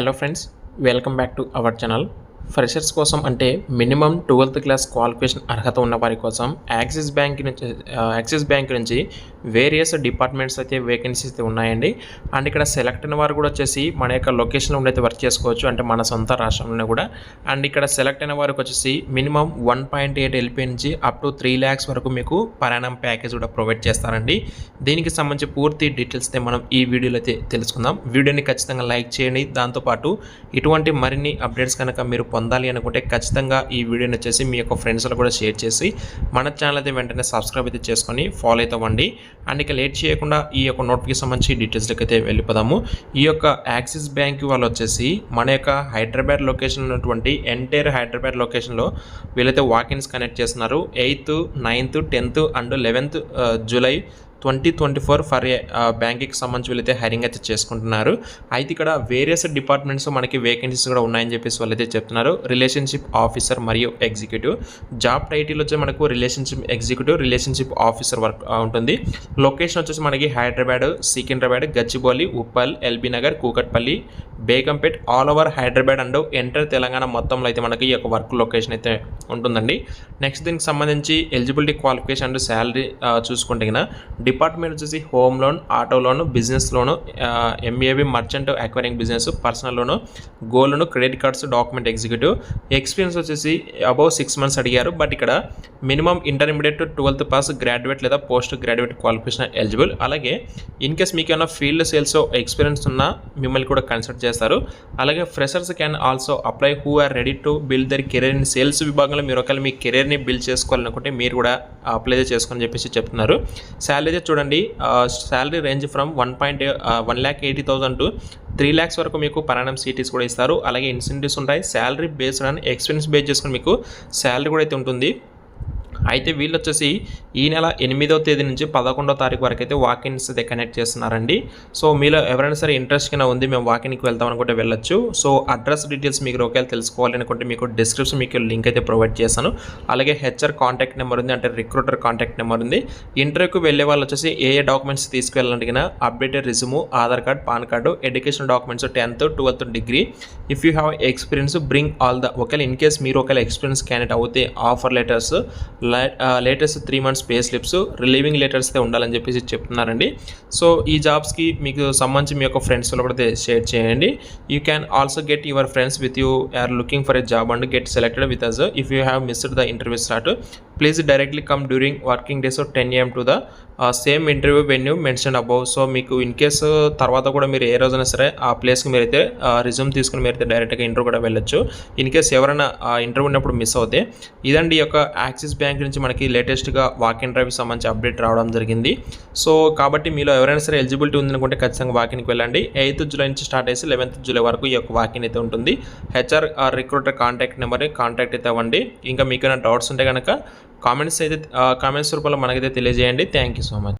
Hello friends, welcome back to our channel. Freshers కోసం అంటే minimum 12th class qualification అర్హత ఉన్న వారి కోసం యాక్సిస్ బ్యాంక్ నుంచి వేరియస్ డిపార్ట్మెంట్స్ అయితే వేకెన్సీస్ అయితే ఉన్నాయండి. అండ్ ఇక్కడ సెలెక్ట్ అయిన వారు కూడా వచ్చేసి మన యొక్క లొకేషన్లో ఉండి వర్క్ చేసుకోవచ్చు, అంటే మన సొంత రాష్ట్రంలోనే కూడా. అండ్ ఇక్కడ సెలెక్ట్ అయిన వారికి వచ్చేసి మినిమం 1.8 LP నుంచి అప్ టు 3 lakhs వరకు మీకు పరాణం ప్యాకేజ్ కూడా ప్రొవైడ్ చేస్తారండి. దీనికి సంబంధించి పూర్తి డీటెయిల్స్ అయితే మనం ఈ వీడియోలో అయితే తెలుసుకుందాం. వీడియోని ఖచ్చితంగా లైక్ చేయండి. దాంతోపాటు ఇటువంటి మరిన్ని అప్డేట్స్ కనుక మీరు పొందాలి అనుకుంటే ఖచ్చితంగా ఈ వీడియోని వచ్చేసి మీ యొక్క ఫ్రెండ్స్లో కూడా షేర్ చేసి మన ఛానల్ అయితే వెంటనే సబ్స్క్రైబ్ అయితే చేసుకొని ఫాలో అయితే అవ్వండి. అండ్ ఇక లేట్ చేయకుండా ఈ యొక్క నోటిఫికేషన్ సంబంధించి డీటెయిల్స్కి అయితే వెళ్ళిపోదాము. ఈ యొక్క యాక్సిస్ బ్యాంక్ వాళ్ళు వచ్చేసి మన యొక్క హైదరాబాద్ లొకేషన్ ఉన్నటువంటి ఎంటైర్ హైదరాబాద్ లొకేషన్లో వీళ్ళైతే వాకిన్స్ కనెక్ట్ చేస్తున్నారు. 8th, 9th, 10th and 11th July 2024 for బ్యాంకింగ్కి సంబంధించి వీళ్ళైతే హైరింగ్ అయితే చేసుకుంటున్నారు. అయితే ఇక్కడ వేరియస్ డిపార్ట్మెంట్స్ మనకి వేకెన్సీస్ కూడా ఉన్నాయని చెప్పేసి వాళ్ళైతే చెప్తున్నారు. రిలేషన్షిప్ ఆఫీసర్ మరియు ఎగ్జిక్యూటివ్ జాబ్ టైటిల్ వచ్చి మనకు relationship executive, relationship officer work ఉంటుంది. లొకేషన్ వచ్చేసి మనకి Hyderabad, Secunderabad, Gachibowli, Uppal, LB Nagar, Kukatpally, Begumpet, all over Hyderabad and enter Telangana మొత్తంలో అయితే మనకి ఈ యొక్క వర్క్ లొకేషన్ అయితే ఉంటుందండి. నెక్స్ట్ దీనికి సంబంధించి ఎలిజిబిలిటీ, క్వాలిఫికేషన్ అండ్ శాలరీ చూసుకుంటే కన్నా డిపార్ట్మెంట్ వచ్చేసి home loan, auto loan, business loan, M A B, merchant acquiring business, personal loan, gold loan, credit cards, document executive. Experience వచ్చేసి అబౌవ్ 6 months అడిగారు. బట్ ఇక్కడ minimum intermediate 12th pass, graduate లేదా post graduate qualification eligible. అలాగే in case మీకు ఏమైనా field sales experience ఉన్నా మిమ్మల్ని కూడా కన్సిడర్ చేస్తారు. అలాగే freshers can also apply who are ready to build their career in sales విభాగంలో మీరు ఒకవేళ మీ కెరీర్ని బిల్డ్ చేసుకోవాలనుకుంటే మీరు కూడా అప్లై చేసుకొని చెప్పేసి చెప్తున్నారు. శాలరీ చూడండి, salary range from 1,80,000 to 3 lakhs వరకు మీకు పరాణం సిటీస్ కూడా ఇస్తారు. అలాగే ఇన్సెంటివ్స్ ఉంటాయి. Salary based and experience base చేసుకుని మీకు శాలరీ కూడా అయితే ఉంటుంది. అయితే వీళ్ళు వచ్చేసి ఈ నెల 8వ తేదీ నుంచి 11వ తారీఖు వరకు అయితే వాకిన్స్ అయితే కనెక్ట్ చేస్తున్నారండి. సో మీలో ఎవరైనా సరే ఇంట్రెస్ట్ కింద ఉంది, మేము వాకిన్కి వెళ్తాం అనుకుంటే వెళ్ళొచ్చు. సో అడ్రస్ డీటెయిల్స్ మీకు ఒకవేళ తెలుసుకోవాలి అనుకుంటే మీకు డిస్క్రిప్షన్ మీకు లింక్ అయితే ప్రొవైడ్ చేస్తాను. అలాగే హెచ్ఆర్ కాంటాక్ట్ నెంబర్ ఉంది, అంటే రిక్రూటర్ కాంటాక్ట్ నెంబర్ ఉంది. ఇంటర్వ్యూకి వెళ్ళే వాళ్ళు వచ్చేసి ఏ డాక్యుమెంట్స్ తీసుకువెళ్ళాలంటే updated resume, Aadhaar card, PAN card, education documents, 10th, 12th degree. If you have experience bring all the. ఒకవేళ ఇన్ కేస్ మీరు ఒకవేళ ఎక్స్పీరియన్స్ క్యాండిడేట్ అవుతే offer letters, latest 3 months pay slips, relieving letters అయితే ఉండాలని చెప్పేసి చెప్తున్నారండి. సో ఈ జాబ్స్కి మీకు సంబంధించి మీ యొక్క ఫ్రెండ్స్లో కూడా షేర్ చేయండి. You can also get your friends with you are looking for a job and get selected with us. If you have missed the interview slot, please directly come during working days 10 AM to the same interview venue mention above. So మీకు in case తర్వాత కూడా మీరు ఏ రోజైనా సరే ఆ ప్లేస్కి మీరైతే resume తీసుకుని మీరైతే డైరెక్ట్గా ఇంటర్వ్యూ కూడా వెళ్ళొచ్చు. ఇన్ కేసు ఎవరైనా ఇంటర్వ్యూ ఉన్నప్పుడు మిస్ అవుతే. ఇదండి ఈ యొక్క యాక్సిస్ బ్యాంక్ నుంచి మనకి లేటెస్ట్గా వాక్ ఇన్ డ్రైవ్కి సంబంధించి అప్డేట్ రావడం జరిగింది. సో కాబట్టి మీలో ఎవరైనా సరే ఎలిజిబిలిటీ ఉందనుకుంటే ఖచ్చితంగా వాకిన్కి వెళ్ళండి. 8th July నుంచి స్టార్ట్ చేసి 11th July వరకు ఈ యొక్క వాకిన్ అయితే ఉంటుంది. HR recruiter contact number contact అయితే అవ్వండి. ఇంకా మీకు ఏమైనా డౌట్స్ ఉంటే కనుక కామెంట్స్ రూపంలో మనకైతే తెలియజేయండి. Thank you so much.